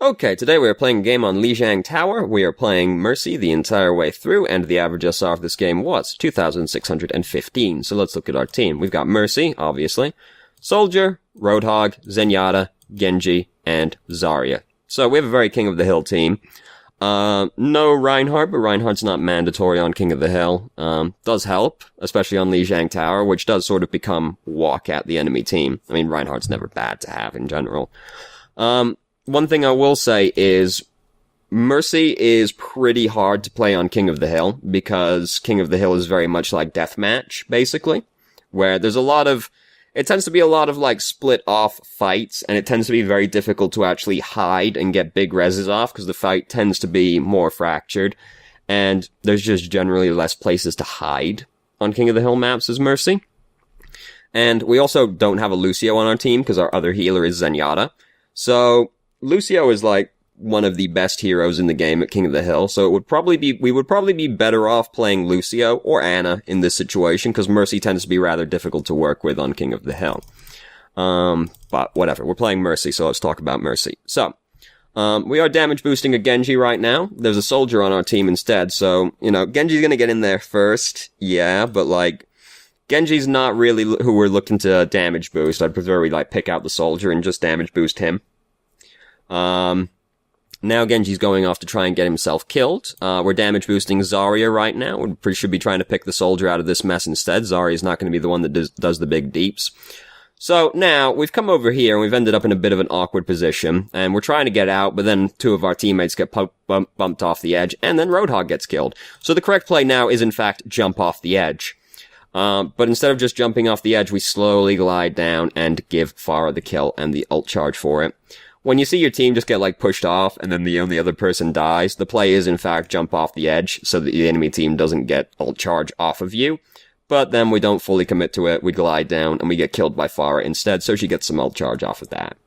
Okay, today we are playing a game on Lijiang Tower. We are playing Mercy the entire way through, and the average SR of this game was 2,615. So let's look at our team. We've got Mercy, obviously, Soldier, Roadhog, Zenyatta, Genji, and Zarya. So we have a very King of the Hill team. No Reinhardt, but Reinhardt's not mandatory on King of the Hill. Does help, especially on Lijiang Tower, which does sort of become walk at the enemy team. I mean, Reinhardt's never bad to have in general. One thing I will say is Mercy is pretty hard to play on King of the Hill, because King of the Hill is very much like Deathmatch, basically, where there's it tends to be a lot of, like, split-off fights, and it tends to be very difficult to actually hide and get big reses off, because the fight tends to be more fractured, and there's just generally less places to hide on King of the Hill maps as Mercy. And we also don't have a Lucio on our team, because our other healer is Zenyatta. So Lucio is, like, one of the best heroes in the game at King of the Hill, so we would probably be better off playing Lucio or Ana in this situation, because Mercy tends to be rather difficult to work with on King of the Hill. But whatever, we're playing Mercy, so let's talk about Mercy. So, we are damage boosting a Genji right now. There's a Soldier on our team instead, so, Genji's gonna get in there first, yeah, but, like, Genji's not really who we're looking to damage boost. I'd prefer we, like, pick out the Soldier and just damage boost him. Now Genji's going off to try and get himself killed. We're damage boosting Zarya right now. We should be trying to pick the Soldier out of this mess instead. Zarya's not going to be the one that does the big deeps. So now we've come over here and we've ended up in a bit of an awkward position, and we're trying to get out, but then two of our teammates get bumped off the edge, and then Roadhog gets killed. So the correct play now is in fact jump off the edge. But instead of just jumping off the edge, we slowly glide down and give Pharah the kill and the ult charge for it. When you see your team just get, like, pushed off and then the only other person dies, the play is, in fact, jump off the edge so that the enemy team doesn't get ult charge off of you. But then we don't fully commit to it, we glide down, and we get killed by Pharah instead, so she gets some ult charge off of that.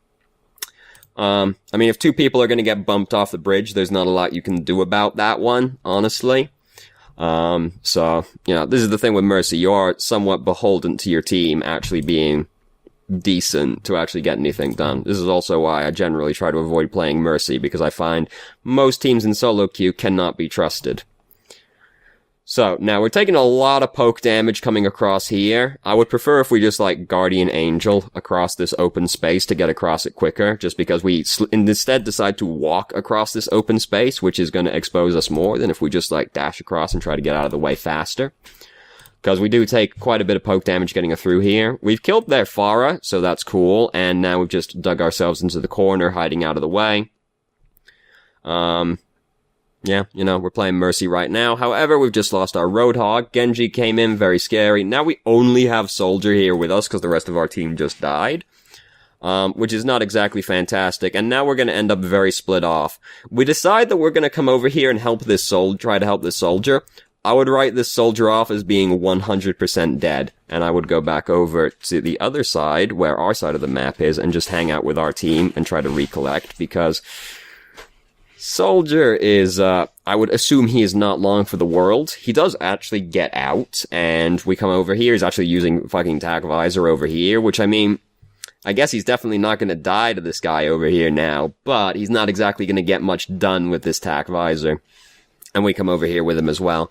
I mean, if two people are gonna get bumped off the bridge, there's not a lot you can do about that one, honestly. So, this is the thing with Mercy. You are somewhat beholden to your team actually being decent to actually get anything done. This is also why I generally try to avoid playing Mercy, because I find most teams in solo queue cannot be trusted. So, now we're taking a lot of poke damage coming across here. I would prefer if we just, like, Guardian Angel across this open space to get across it quicker, just because we instead decide to walk across this open space, which is going to expose us more than if we just, like, dash across and try to get out of the way faster. Because we do take quite a bit of poke damage getting through here. We've killed their Pharah, so that's cool, and now we've just dug ourselves into the corner, hiding out of the way. Yeah, we're playing Mercy right now. However, we've just lost our Roadhog. Genji came in, very scary. Now we only have Soldier here with us, because the rest of our team just died. Which is not exactly fantastic, and now we're gonna end up very split off. We decide that we're gonna come over here and try to help this Soldier. I would write this Soldier off as being 100% dead, and I would go back over to the other side, where our side of the map is, and just hang out with our team and try to recollect, because Soldier is, I would assume he is not long for the world. He does actually get out, and we come over here, he's actually using fucking Tac Visor over here, which, I mean, I guess he's definitely not gonna die to this guy over here now, but he's not exactly gonna get much done with this Tac Visor. And we come over here with him as well.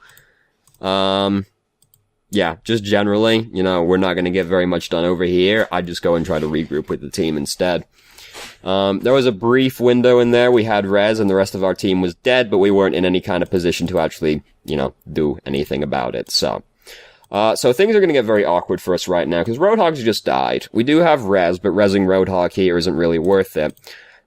Yeah, just generally, we're not gonna get very much done over here. I just go and try to regroup with the team instead. There was a brief window in there. We had res and the rest of our team was dead, but we weren't in any kind of position to actually, do anything about it. So things are gonna get very awkward for us right now, because Roadhog's just died. We do have res, but resing Roadhog here isn't really worth it.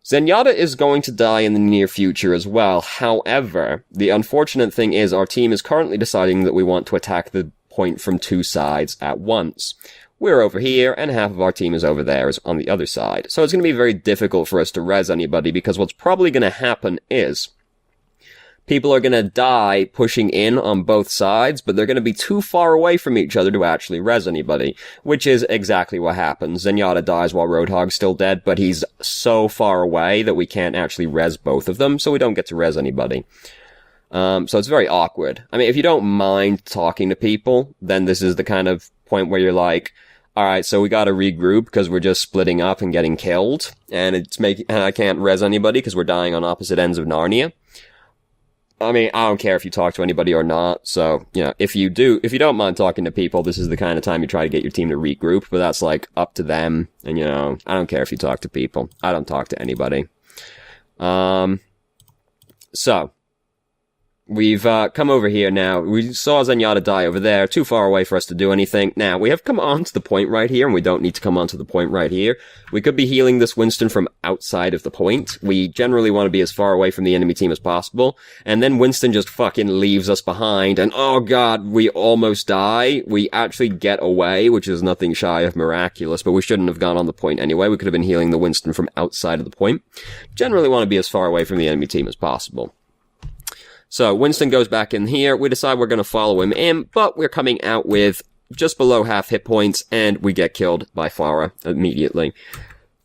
Zenyatta is going to die in the near future as well. However, the unfortunate thing is our team is currently deciding that we want to attack the point from two sides at once. We're over here, and half of our team is over there, is on the other side. So it's going to be very difficult for us to res anybody, because what's probably going to happen is people are going to die pushing in on both sides, but they're going to be too far away from each other to actually res anybody, which is exactly what happens. Zenyatta dies while Roadhog's still dead, but he's so far away that we can't actually res both of them, so we don't get to res anybody. So it's very awkward. I mean, if you don't mind talking to people, then this is the kind of point where you're like, Alright, so we gotta regroup because we're just splitting up and getting killed. And and I can't res anybody because we're dying on opposite ends of Narnia. I mean, I don't care if you talk to anybody or not. So, if you don't mind talking to people, this is the kind of time you try to get your team to regroup. But that's like up to them. And I don't care if you talk to people. I don't talk to anybody. So, we've come over here now. We saw Zenyatta die over there, too far away for us to do anything. Now, we have come on to the point right here, and we don't need to come on to the point right here. We could be healing this Winston from outside of the point. We generally want to be as far away from the enemy team as possible. And then Winston just fucking leaves us behind, and oh god, we almost die. We actually get away, which is nothing shy of miraculous, but we shouldn't have gone on the point anyway. We could have been healing the Winston from outside of the point. Generally want to be as far away from the enemy team as possible. So, Winston goes back in here, we decide we're gonna follow him in, but we're coming out with just below half hit points, and we get killed by Pharah immediately.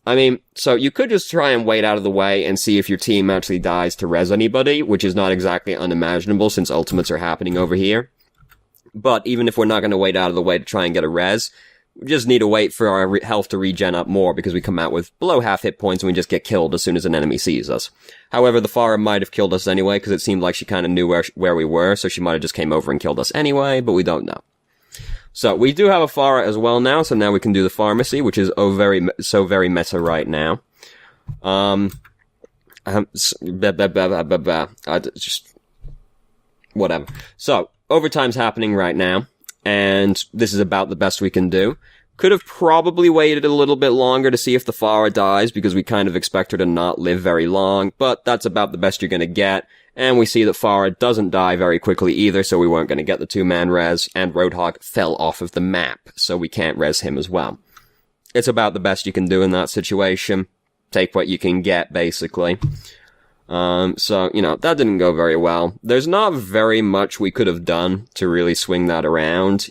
I mean, so you could just try and wait out of the way and see if your team actually dies to res anybody, which is not exactly unimaginable since ultimates are happening over here. But even if we're not gonna wait out of the way to try and get a res, we just need to wait for our health to regen up more because we come out with below half hit points and we just get killed as soon as an enemy sees us. However, the Pharah might have killed us anyway because it seemed like she kind of knew where we were, so she might have just came over and killed us anyway, but we don't know. So, we do have a Pharah as well now, so now we can do the pharmacy, which is very meta right now. Just whatever. So, overtime's happening right now. And this is about the best we can do. Could have probably waited a little bit longer to see if the Pharah dies, because we kind of expect her to not live very long, but that's about the best you're gonna get. And we see that Pharah doesn't die very quickly either, so we weren't gonna get the 2-man res, and Roadhog fell off of the map, so we can't res him as well. It's about the best you can do in that situation. Take what you can get, basically. So, that didn't go very well. There's not very much we could have done to really swing that around,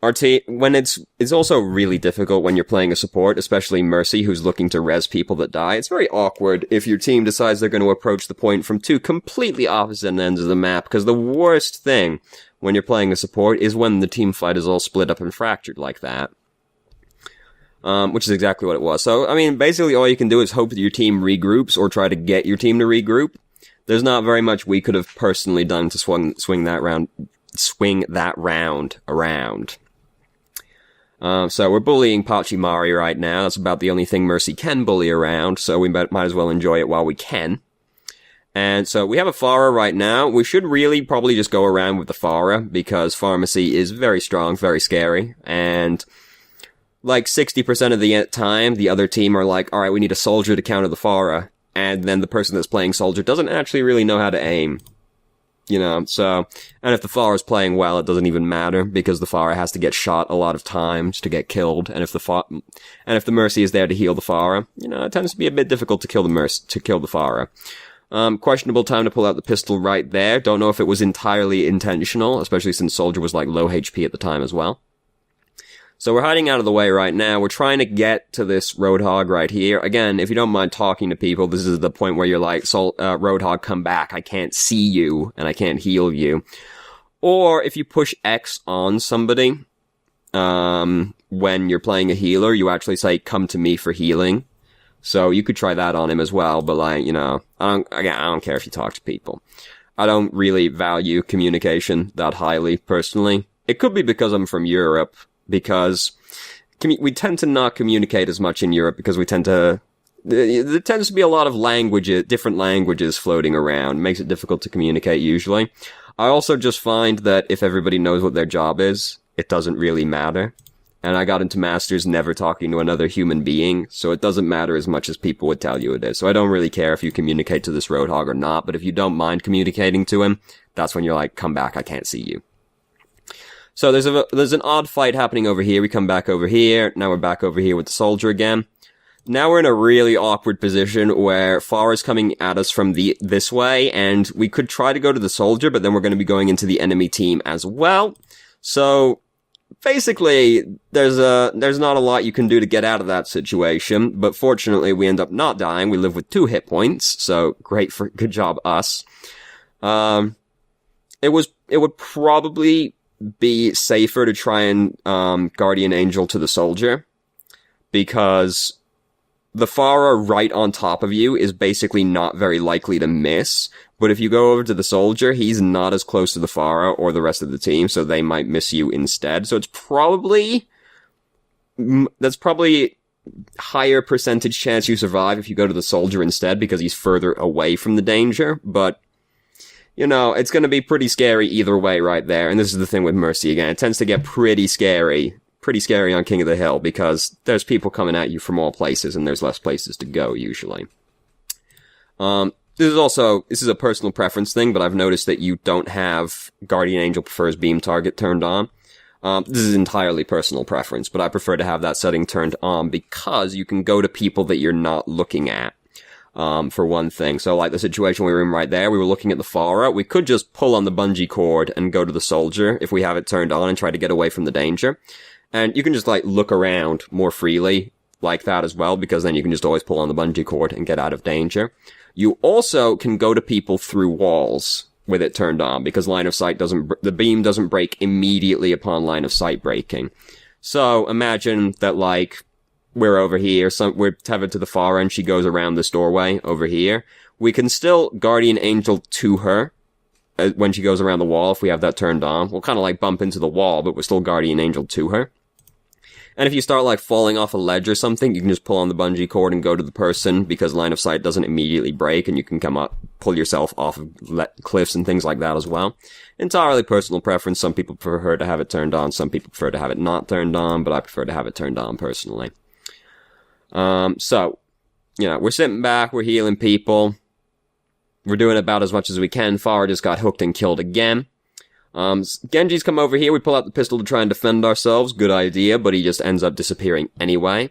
Our when it's also really difficult when you're playing a support, especially Mercy, who's looking to res people that die. It's very awkward if your team decides they're going to approach the point from two completely opposite ends of the map, because the worst thing when you're playing a support is when the team fight is all split up and fractured like that. Which is exactly what it was. So, I mean, basically all you can do is hope that your team regroups or try to get your team to regroup. There's not very much we could have personally done to swing that round around. So we're bullying Pachimari right now. That's about the only thing Mercy can bully around, so we might as well enjoy it while we can. And so we have a Pharah right now. We should really probably just go around with the Pharah, because Pharmacy is very strong, very scary, and like 60% of the time, the other team are like, alright, we need a soldier to counter the Pharah, and then the person that's playing soldier doesn't actually really know how to aim. So, and if the Pharah is playing well, it doesn't even matter, because the Pharah has to get shot a lot of times to get killed, and if the Mercy is there to heal the Pharah, it tends to be a bit difficult to kill the Pharah. Questionable time to pull out the pistol right there. Don't know if it was entirely intentional, especially since Soldier was like low HP at the time as well. So we're hiding out of the way right now. We're trying to get to this Roadhog right here. Again, if you don't mind talking to people, this is the point where you're like, Roadhog, come back. I can't see you, and I can't heal you. Or if you push X on somebody, when you're playing a healer, you actually say, come to me for healing. So you could try that on him as well, but I don't care if you talk to people. I don't really value communication that highly, personally. It could be because I'm from Europe, because we tend to not communicate as much in Europe because there tends to be a lot of different languages floating around. It makes it difficult to communicate usually. I also just find that if everybody knows what their job is, it doesn't really matter. And I got into Masters never talking to another human being, so it doesn't matter as much as people would tell you it is. So I don't really care if you communicate to this Roadhog or not, but if you don't mind communicating to him, that's when you're like, come back, I can't see you. So there's an odd fight happening over here. We come back over here. Now we're back over here with the soldier again. Now we're in a really awkward position where Pharah's coming at us from this way, and we could try to go to the soldier, but then we're going to be going into the enemy team as well. So basically, there's not a lot you can do to get out of that situation, but fortunately we end up not dying. We live with 2 hit points, so good job us. It would probably be safer to try and Guardian Angel to the soldier, because the Pharah right on top of you is basically not very likely to miss, but if you go over to the soldier, he's not as close to the Pharah or the rest of the team, so they might miss you instead. So that's probably higher percentage chance you survive if you go to the soldier instead, because he's further away from the danger, but it's going to be pretty scary either way right there. And this is the thing with Mercy again. It tends to get pretty scary on King of the Hill, because there's people coming at you from all places, and there's less places to go, usually. This is a personal preference thing, but I've noticed that you don't have Guardian Angel Prefers Beam Target turned on. This is entirely personal preference, but I prefer to have that setting turned on because you can go to people that you're not looking at. For one thing. So like the situation we were in right there, we were looking at the Pharah. We could just pull on the bungee cord and go to the soldier if we have it turned on and try to get away from the danger. And you can just look around more freely like that as well, because then you can just always pull on the bungee cord and get out of danger. You also can go to people through walls with it turned on, because the beam doesn't break immediately upon line of sight breaking. So imagine that we're over here, we're tethered to the Pharah and she goes around this doorway over here. We can still Guardian Angel to her when she goes around the wall if we have that turned on. We'll kind of bump into the wall, but we're still Guardian Angel to her. And if you start falling off a ledge or something, you can just pull on the bungee cord and go to the person, because line of sight doesn't immediately break, and you can pull yourself off of cliffs and things like that as well. Entirely personal preference. Some people prefer to have it turned on, some people prefer to have it not turned on, but I prefer to have it turned on personally. So, we're sitting back, we're healing people. We're doing about as much as we can. Pharah just got hooked and killed again. Genji's come over here, we pull out the pistol to try and defend ourselves. Good idea, but he just ends up disappearing anyway.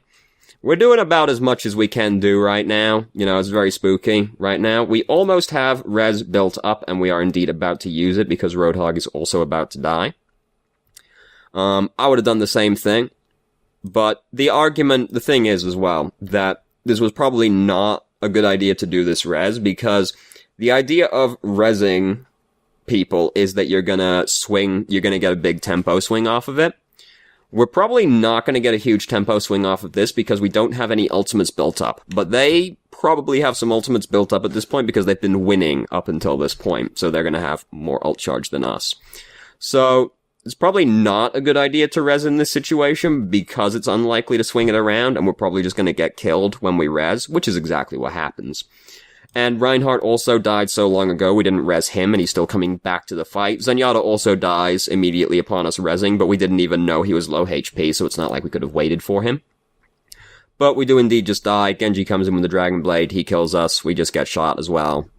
We're doing about as much as we can do right now. It's very spooky right now. We almost have res built up, and we are indeed about to use it, because Roadhog is also about to die. I would have done the same thing. But the thing is as well, that this was probably not a good idea to do this res, because the idea of resing people is that you're gonna get a big tempo swing off of it. We're probably not gonna get a huge tempo swing off of this because we don't have any ultimates built up, but they probably have some ultimates built up at this point because they've been winning up until this point, so they're gonna have more ult charge than us. So, it's probably not a good idea to res in this situation because it's unlikely to swing it around, and we're probably just going to get killed when we res, which is exactly what happens. And Reinhardt also died so long ago, we didn't res him, and he's still coming back to the fight. Zenyatta also dies immediately upon us resing, but we didn't even know he was low HP, so it's not like we could have waited for him. But we do indeed just die. Genji comes in with the Dragon Blade, he kills us, we just get shot as well.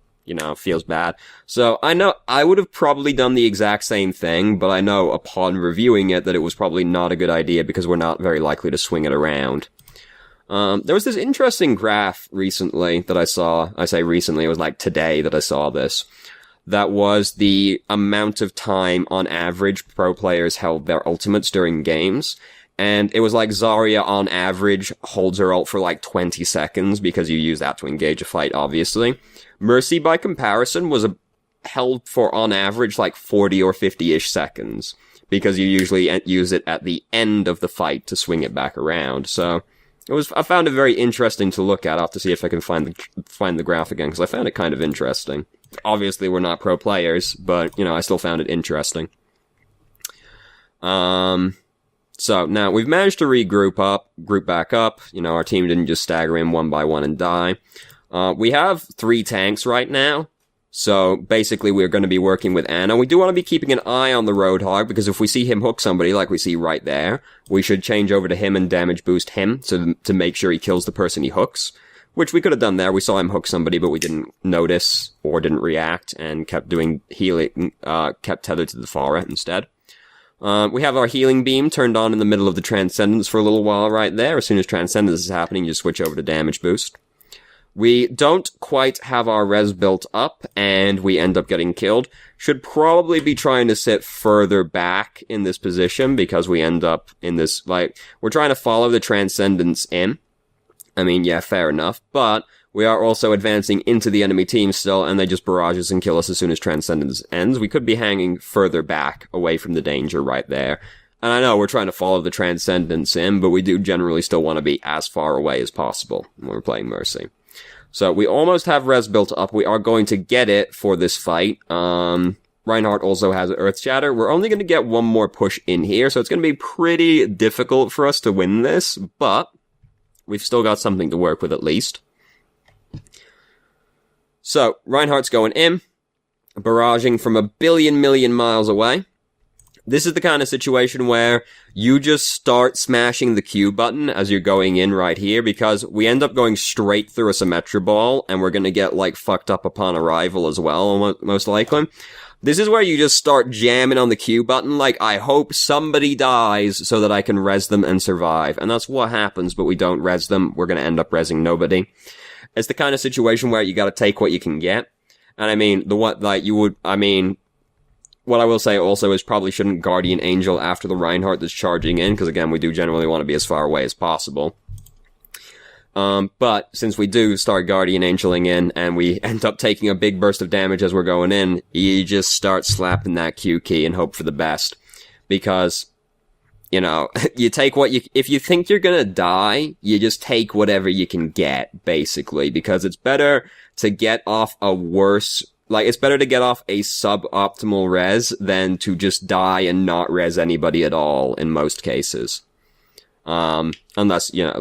Feels bad. So, I know I would have probably done the exact same thing, but I know upon reviewing it that it was probably not a good idea because we're not very likely to swing it around. There was this interesting graph recently that I saw. I say recently, it was today that I saw this. That was the amount of time on average pro players held their ultimates during games. And it was Zarya on average holds her ult for 20 seconds because you use that to engage a fight, obviously. Mercy, by comparison, was held for on average 40 or 50-ish seconds because you usually use it at the end of the fight to swing it back around. So I found it very interesting to look at. I'll have to see if I can find the graph again because I found it kind of interesting. Obviously, we're not pro players, but I still found it interesting. So now we've managed to group back up. Our team didn't just stagger in one by one and die. We have 3 tanks right now. So basically we're going to be working with Ana. We do want to be keeping an eye on the Roadhog because if we see him hook somebody like we see right there, we should change over to him and damage boost him to make sure he kills the person he hooks. Which we could have done there. We saw him hook somebody, but we didn't notice or didn't react and kept doing healing, kept tethered to the Pharah instead. We have our healing beam turned on in the middle of the Transcendence for a little while right there. As soon as Transcendence is happening, you switch over to damage boost. We don't quite have our res built up, and we end up getting killed. Should probably be trying to sit further back in this position, because we end up in this, we're trying to follow the Transcendence in. I mean, yeah, fair enough, but We are also advancing into the enemy team still, and they just barrage us and kill us as soon as Transcendence ends. We could be hanging further back, away from the danger right there. And I know we're trying to follow the Transcendence in, but we do generally still want to be as far away as possible when we're playing Mercy. So we almost have res built up. We are going to get it for this fight. Reinhardt also has Earth Shatter. We're only going to get one more push in here, so it's going to be pretty difficult for us to win this, but we've still got something to work with at least. So, Reinhardt's going in, barraging from 1 billion million miles away. This is the kind of situation where you just start smashing the Q button as you're going in right here, because we end up going straight through a Symmetra ball, and we're gonna get, like, fucked up upon arrival as well, most likely. This is where you just start jamming on the Q button, like, I hope somebody dies so that I can res them and survive. And that's what happens, but we don't res them. We're gonna end up resing nobody. It's the kind of situation where you gotta take what you can get. And I mean, what I will say also is probably shouldn't Guardian Angel after the Reinhardt that's charging in, because again, we do generally want to be as far away as possible. But since we do start Guardian Angeling in, and we end up taking a big burst of damage as we're going in, you just start slapping that Q key and hope for the best. Because, you know, you take if you think you're gonna die, you just take whatever you can get, basically, because it's better to get off it's better to get off a suboptimal res than to just die and not res anybody at all, in most cases. Unless you're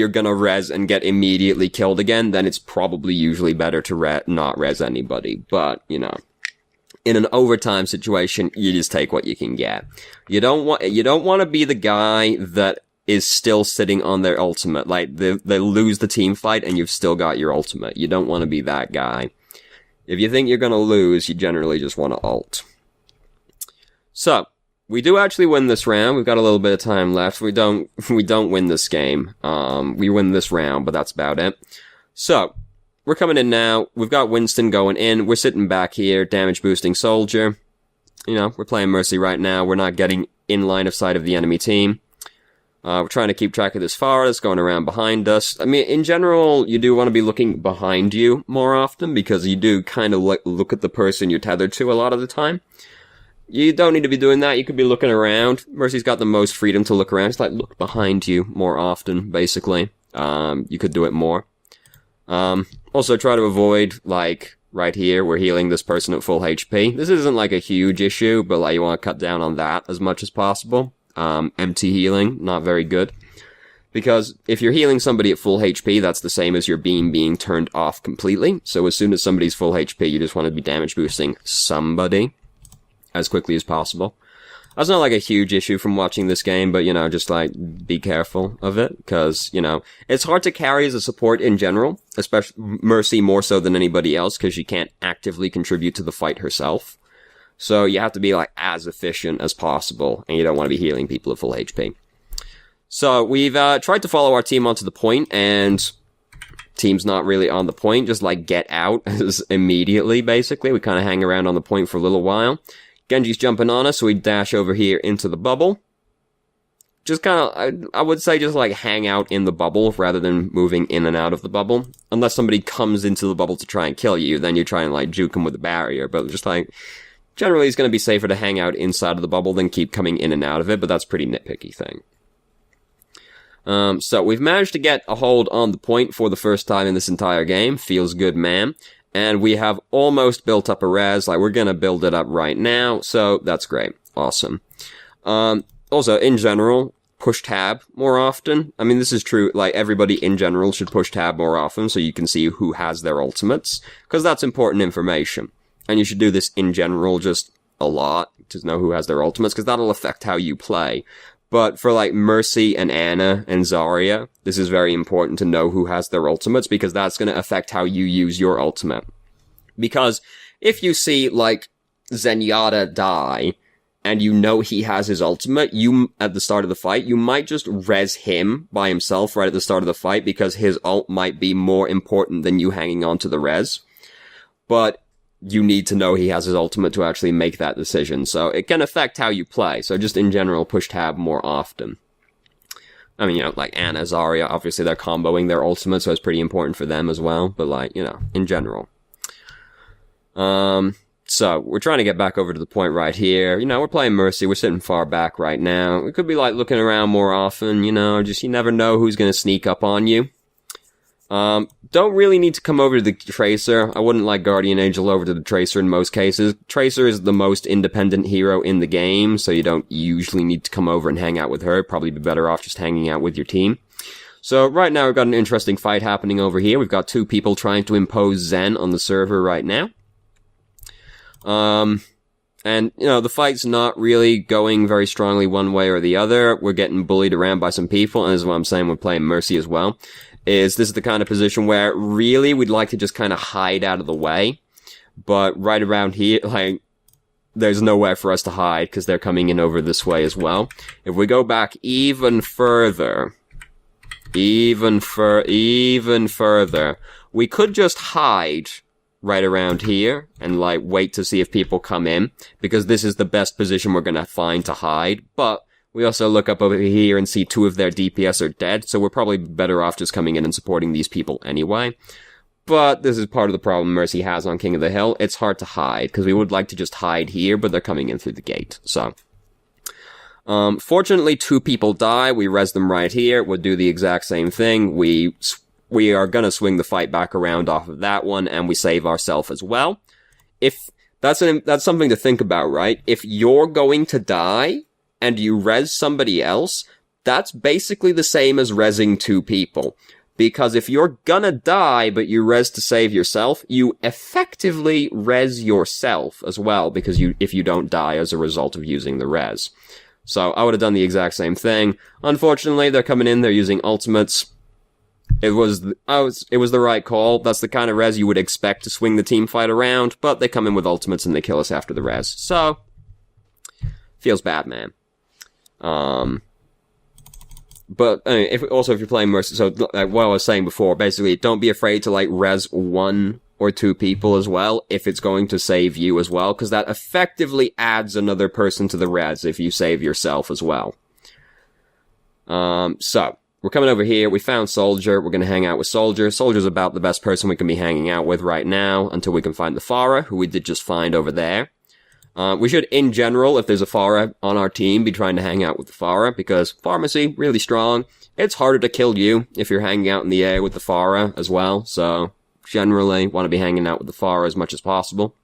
gonna res and get immediately killed again, then it's probably usually better to not res anybody. But, you know, in an overtime situation, you just take what you can get. You don't want to be the guy that is still sitting on their ultimate. Like, they lose the team fight and you've still got your ultimate. You don't want to be that guy. If you think you're gonna lose, you generally just want to ult. So, we do actually win this round. We've got a little bit of time left. We don't win this game. We win this round, but that's about it. So, we're coming in now. We've got Winston going in. We're sitting back here, damage boosting soldier. You know, we're playing Mercy right now. We're not getting in line of sight of the enemy team. We're trying to keep track of this far that's going around behind us. I mean, in general, you do want to be looking behind you more often, because you do kind of look at the person you're tethered to a lot of the time. You don't need to be doing that. You could be looking around. Mercy's got the most freedom to look around. Just, like, look behind you more often, basically. You could do it more. Also try to avoid, like, right here, we're healing this person at full HP. This isn't, like, a huge issue, but, like, you want to cut down on that as much as possible. Empty healing, not very good. Because if you're healing somebody at full HP, that's the same as your beam being turned off completely. So as soon as somebody's full HP, you just want to be damage boosting somebody as quickly as possible. That's not like a huge issue from watching this game, but, you know, just, like, be careful of it, because, you know, it's hard to carry as a support in general, especially Mercy more so than anybody else, because she can't actively contribute to the fight herself. So you have to be, like, as efficient as possible, and you don't want to be healing people at full HP. So we've tried to follow our team onto the point, and team's not really on the point, just, like, get out immediately, basically. We kind of hang around on the point for a little while. Genji's jumping on us, so we dash over here into the bubble. Just kind of, I would say just, like, hang out in the bubble rather than moving in and out of the bubble. Unless somebody comes into the bubble to try and kill you, then you try and, like, juke them with a barrier. But just, like, generally it's going to be safer to hang out inside of the bubble than keep coming in and out of it, but that's a pretty nitpicky thing. So we've managed to get a hold on the point for the first time in this entire game. Feels good, man. And we have almost built up a res, like, we're gonna build it up right now, so that's great. Awesome. Also, in general, push tab more often. I mean, this is true, like, everybody in general should push tab more often, so you can see who has their ultimates, because that's important information. And you should do this in general just a lot, to know who has their ultimates, because that'll affect how you play. But for, like, Mercy and Ana and Zarya, this is very important to know who has their ultimates, because that's going to affect how you use your ultimate. Because if you see, like, Zenyatta die, and you know he has his ultimate, at the start of the fight, you might just res him by himself right at the start of the fight, because his ult might be more important than you hanging on to the res. But you need to know he has his ultimate to actually make that decision. So it can affect how you play. So just in general, push tab more often. I mean, like Anna, Zarya, obviously they're comboing their ultimate, so it's pretty important for them as well. But like, in general. So we're trying to get back over to the point right here. We're playing Mercy. We're sitting far back right now. We could be like looking around more often, just you never know who's going to sneak up on you. Don't really need to come over to the Tracer. I wouldn't like Guardian Angel over to the Tracer in most cases. Tracer is the most independent hero in the game, so you don't usually need to come over and hang out with her. Probably be better off just hanging out with your team. So right now we've got an interesting fight happening over here. We've got two people trying to impose Zen on the server right now. And, the fight's not really going very strongly one way or the other. We're getting bullied around by some people, and this is what I'm saying, we're playing Mercy as well. This is the kind of position where really we'd like to just kind of hide out of the way. But right around here, like, there's nowhere for us to hide, because they're coming in over this way as well. If we go back even further, we could just hide right around here and like wait to see if people come in, because this is the best position we're gonna find to hide. But we also look up over here and see two of their DPS are dead, so we're probably better off just coming in and supporting these people anyway. But this is part of the problem Mercy has on King of the Hill. It's hard to hide, because we would like to just hide here, but they're coming in through the gate, so. Fortunately, two people die. We res them right here. We'll do the exact same thing. We are gonna swing the fight back around off of that one, and we save ourselves as well. If that's something to think about, right? If you're going to die and you res somebody else, that's basically the same as resing two people. Because if you're gonna die but you res to save yourself, you effectively res yourself as well, because if you don't die as a result of using the res. So I would have done the exact same thing. Unfortunately, they're coming in, they're using ultimates. It was the right call. That's the kind of res you would expect to swing the team fight around, but they come in with ultimates and they kill us after the res. So, feels bad, man. But if you're playing Mercy, so like what I was saying before, basically, don't be afraid to like res one or two people as well if it's going to save you as well, because that effectively adds another person to the res if you save yourself as well. So we're coming over here. We found Soldier. We're going to hang out with Soldier. Soldier's about the best person we can be hanging out with right now until we can find the Pharah, who we did just find over there. We should, in general, if there's a Pharah on our team, be trying to hang out with the Pharah, because Pharmacy, really strong. It's harder to kill you if you're hanging out in the air with the Pharah as well, so generally want to be hanging out with the Pharah as much as possible.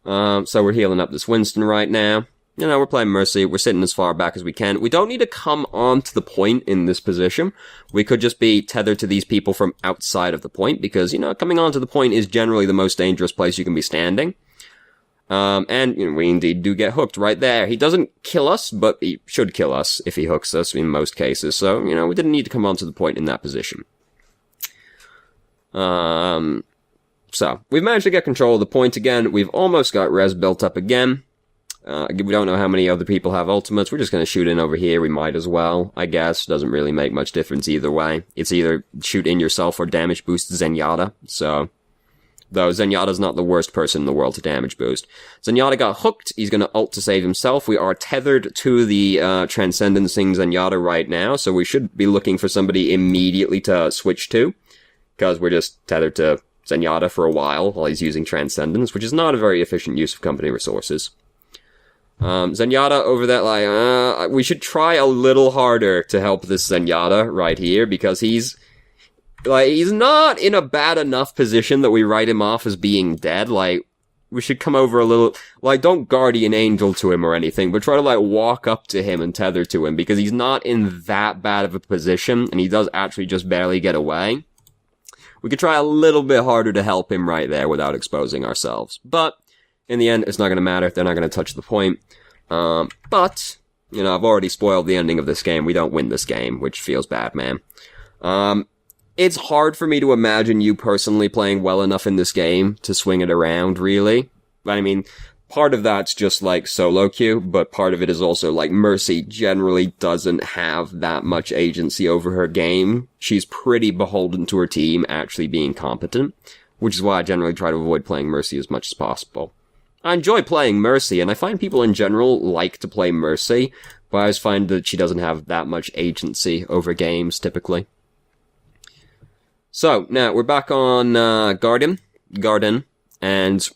So we're healing up this Winston right now. We're playing Mercy. We're sitting as far back as we can. We don't need to come onto the point in this position. We could just be tethered to these people from outside of the point, because, coming onto the point is generally the most dangerous place you can be standing. And we indeed do get hooked right there. He doesn't kill us, but he should kill us if he hooks us in most cases. So, we didn't need to come onto the point in that position. So, we've managed to get control of the point again. We've almost got res built up again. We don't know how many other people have ultimates. We're just gonna shoot in over here. We might as well, I guess. Doesn't really make much difference either way. It's either shoot in yourself or damage boost Zenyatta. So, though Zenyatta's not the worst person in the world to damage boost. Zenyatta got hooked. He's gonna ult to save himself. We are tethered to the Transcendencing Zenyatta right now, so we should be looking for somebody immediately to switch to, because we're just tethered to Zenyatta for a while he's using Transcendence, which is not a very efficient use of company resources. Zenyatta over that, we should try a little harder to help this Zenyatta right here, because he's not in a bad enough position that we write him off as being dead. We should come over a little, don't Guardian Angel to him or anything, but try to, walk up to him and tether to him, because he's not in that bad of a position, and he does actually just barely get away. We could try a little bit harder to help him right there without exposing ourselves. But, in the end, it's not gonna matter. They're not gonna touch the point. But, I've already spoiled the ending of this game. We don't win this game, which feels bad, man. It's hard for me to imagine you personally playing well enough in this game to swing it around, really. I mean, part of that's just, solo queue, but part of it is also, Mercy generally doesn't have that much agency over her game. She's pretty beholden to her team actually being competent, which is why I generally try to avoid playing Mercy as much as possible. I enjoy playing Mercy, and I find people in general like to play Mercy, But I just find that she doesn't have that much agency over games, typically. So, now, we're back on Garden, and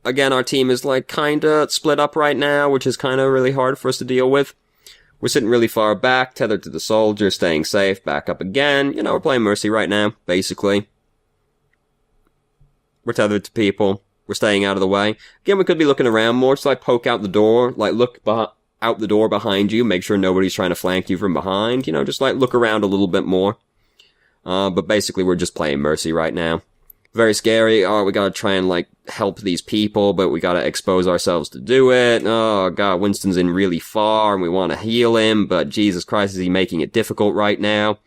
again, our team is, like, kinda split up right now, which is kinda really hard for us to deal with. We're sitting really far back, tethered to the soldier, staying safe, back up again. You know, we're playing Mercy right now, basically. We're tethered to people. We're staying out of the way. Again, we could be looking around more, just, like, poke out the door, like, look out the door behind you, make sure nobody's trying to flank you from behind, you know, just, like, look around a little bit more. But basically, we're just playing Mercy right now. Very scary. Oh, we gotta try and, like, help these people, but we gotta expose ourselves to do it. Oh, God, Winston's in really far, and we want to heal him, but Jesus Christ, is he making it difficult right now?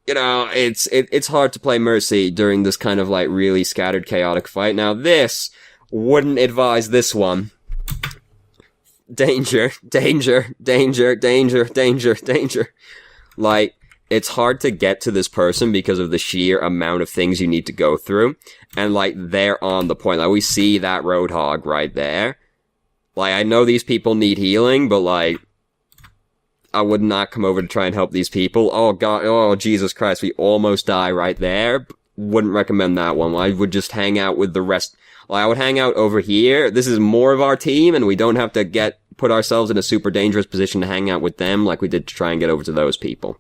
You know, it's hard to play Mercy during this kind of, like, really scattered, chaotic fight. Now, this wouldn't advise this one. Danger, danger, danger, danger, danger, danger. Like, it's hard to get to this person because of the sheer amount of things you need to go through. And, like, they're on the point. Like, we see that Roadhog right there. Like, I know these people need healing, but, like, I would not come over to try and help these people. Oh, God. Oh, Jesus Christ. We almost die right there. Wouldn't recommend that one. I would just hang out with the rest. Like, I would hang out over here. This is more of our team, and we don't have to put ourselves in a super dangerous position to hang out with them like we did to try and get over to those people.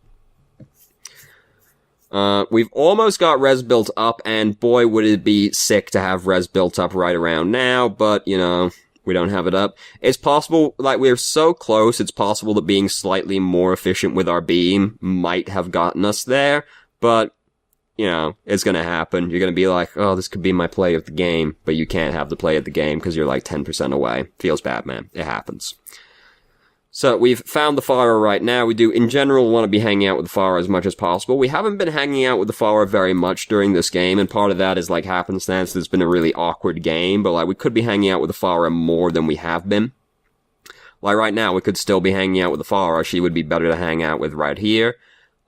We've almost got res built up, and boy, would it be sick to have res built up right around now, but, you know, we don't have it up. It's possible, like, we're so close, it's possible that being slightly more efficient with our beam might have gotten us there, but, you know, it's gonna happen. You're gonna be like, oh, this could be my play of the game, but you can't have the play of the game because you're like 10% away. Feels bad, man. It happens. So, we've found the Farah right now. We do, in general, want to be hanging out with the Farah as much as possible. We haven't been hanging out with the Farah very much during this game, and part of that is, like, happenstance. It's been a really awkward game, but, like, we could be hanging out with the Farah more than we have been. Like, right now, we could still be hanging out with the Farah. She would be better to hang out with right here.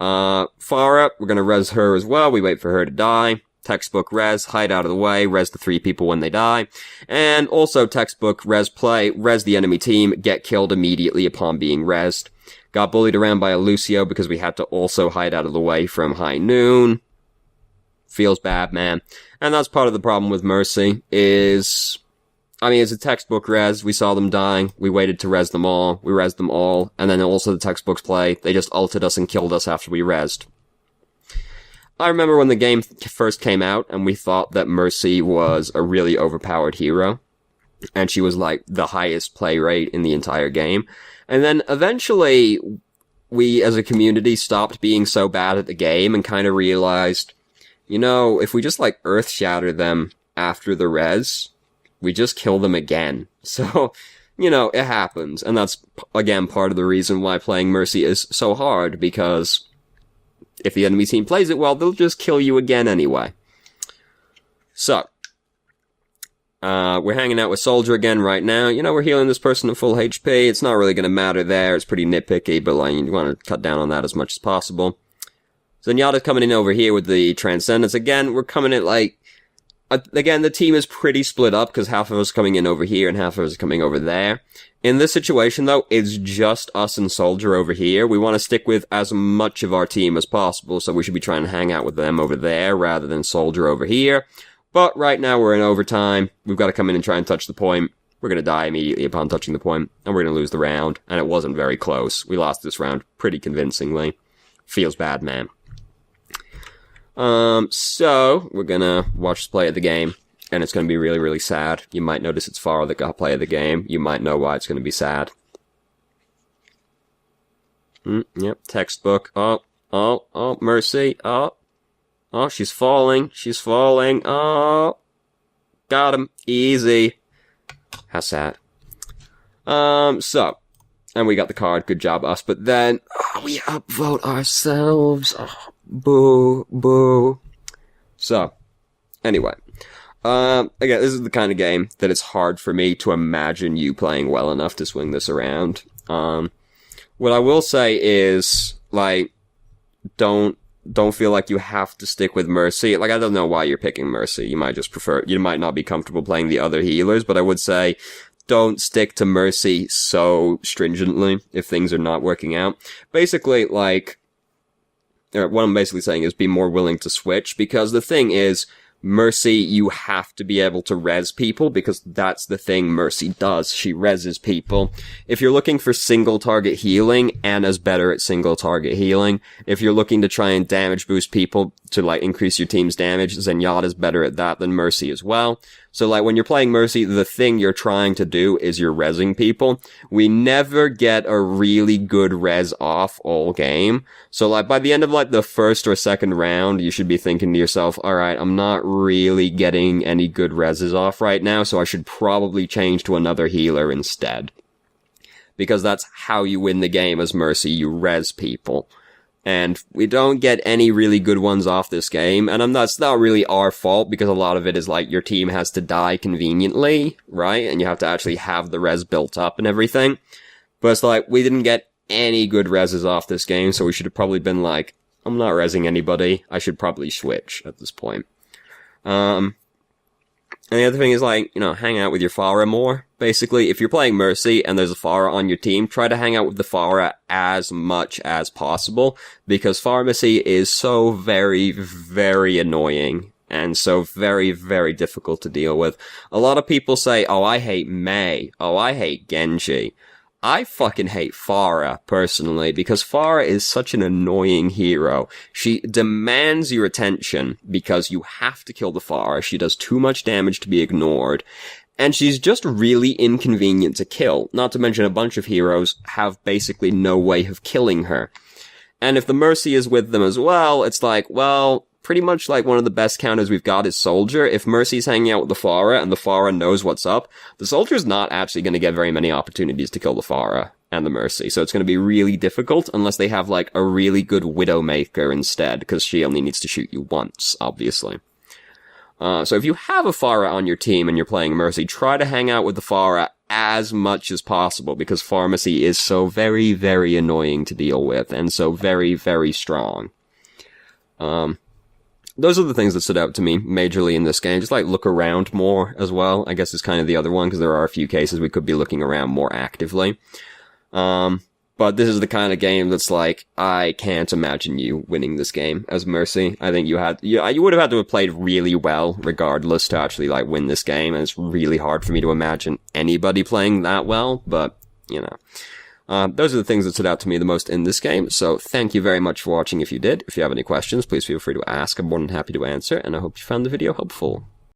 Farah, we're gonna res her as well. We wait for her to die. Textbook res, hide out of the way, res the 3 people when they die. And also textbook res play, res the enemy team, get killed immediately upon being resed. Got bullied around by a Lucio because we had to also hide out of the way from High Noon. Feels bad, man. And that's part of the problem with Mercy, is, I mean, it's a textbook res, we saw them dying, we waited to res them all, we resed them all, and then also the textbooks play, they just ulted us and killed us after we resed. I remember when the game first came out, and we thought that Mercy was a really overpowered hero, and she was, like, the highest play rate in the entire game. And then, eventually, we, as a community, stopped being so bad at the game, and kind of realized, you know, if we just, like, earth shatter them after the res, we just kill them again. So, you know, it happens, and that's, again, part of the reason why playing Mercy is so hard, because if the enemy team plays it well, they'll just kill you again anyway. So, we're hanging out with Soldier again right now. You know, we're healing this person at full HP. It's not really going to matter there. It's pretty nitpicky, but, like, you want to cut down on that as much as possible. Zenyatta's coming in over here with the Transcendence. Again, we're coming in, like, again, the team is pretty split up, because half of us are coming in over here and half of us are coming over there. In this situation, though, it's just us and Soldier over here. We want to stick with as much of our team as possible, so we should be trying to hang out with them over there rather than Soldier over here. But right now we're in overtime. We've got to come in and try and touch the point. We're going to die immediately upon touching the point, and we're going to lose the round. And it wasn't very close. We lost this round pretty convincingly. Feels bad, man. So, we're gonna watch the play of the game, and it's gonna be really, really sad. You might notice it's Farah that got play of the game. You might know why it's gonna be sad. Yep, textbook. Oh, Mercy. Oh, she's falling. She's falling. Oh, got him. Easy. How sad. So, and we got the card. Good job, us. But then, we upvote ourselves. Oh, boo, boo. So, anyway. Again, this is the kind of game that it's hard for me to imagine you playing well enough to swing this around. What I will say is, like, don't feel like you have to stick with Mercy. Like, I don't know why you're picking Mercy. You might just you might not be comfortable playing the other healers, but I would say, don't stick to Mercy so stringently if things are not working out. Basically, like, what I'm basically saying is be more willing to switch, because the thing is, Mercy, you have to be able to res people, because that's the thing Mercy does. She reses people. If you're looking for single target healing, Anna's better at single target healing. If you're looking to try and damage boost people to, like, increase your team's damage, Zenyatta's better at that than Mercy as well. So, like, when you're playing Mercy, the thing you're trying to do is you're resing people. We never get a really good res off all game. So, like, by the end of, like, the first or second round, you should be thinking to yourself, alright, I'm not really getting any good reses off right now, so I should probably change to another healer instead. Because that's how you win the game as Mercy, you res people. And we don't get any really good ones off this game, and that's not really our fault, because a lot of it is like your team has to die conveniently, right? And you have to actually have the res built up and everything. But it's like, we didn't get any good reses off this game, so we should have probably been like, I'm not resing anybody, I should probably switch at this point. And the other thing is, like, you know, hang out with your Pharah more. Basically, if you're playing Mercy and there's a Pharah on your team, try to hang out with the Pharah as much as possible, because pharmacy is so very, very annoying and so very, very difficult to deal with. A lot of people say, oh, I hate Mei. Oh, I hate Genji. I fucking hate Pharah, personally, because Pharah is such an annoying hero. She demands your attention because you have to kill the Pharah. She does too much damage to be ignored. And she's just really inconvenient to kill. Not to mention a bunch of heroes have basically no way of killing her. And if the Mercy is with them as well, it's like, well, pretty much like one of the best counters we've got is Soldier. If Mercy's hanging out with the Pharah and the Pharah knows what's up, the Soldier's not actually going to get very many opportunities to kill the Pharah and the Mercy. So it's going to be really difficult unless they have like a really good Widowmaker instead, because she only needs to shoot you once, obviously. So if you have a Pharah on your team and you're playing Mercy, try to hang out with the Pharah as much as possible, because Pharmacy is so very, very annoying to deal with, and so very, very strong. Those are the things that stood out to me majorly in this game. Just, like, look around more as well, I guess is kind of the other one, because there are a few cases we could be looking around more actively. But this is the kind of game that's like, I can't imagine you winning this game as Mercy. I think you would have had to have played really well regardless to actually, like, win this game, and it's really hard for me to imagine anybody playing that well, but, you know. Those are the things that stood out to me the most in this game, so thank you very much for watching if you did. If you have any questions, please feel free to ask. I'm more than happy to answer, and I hope you found the video helpful.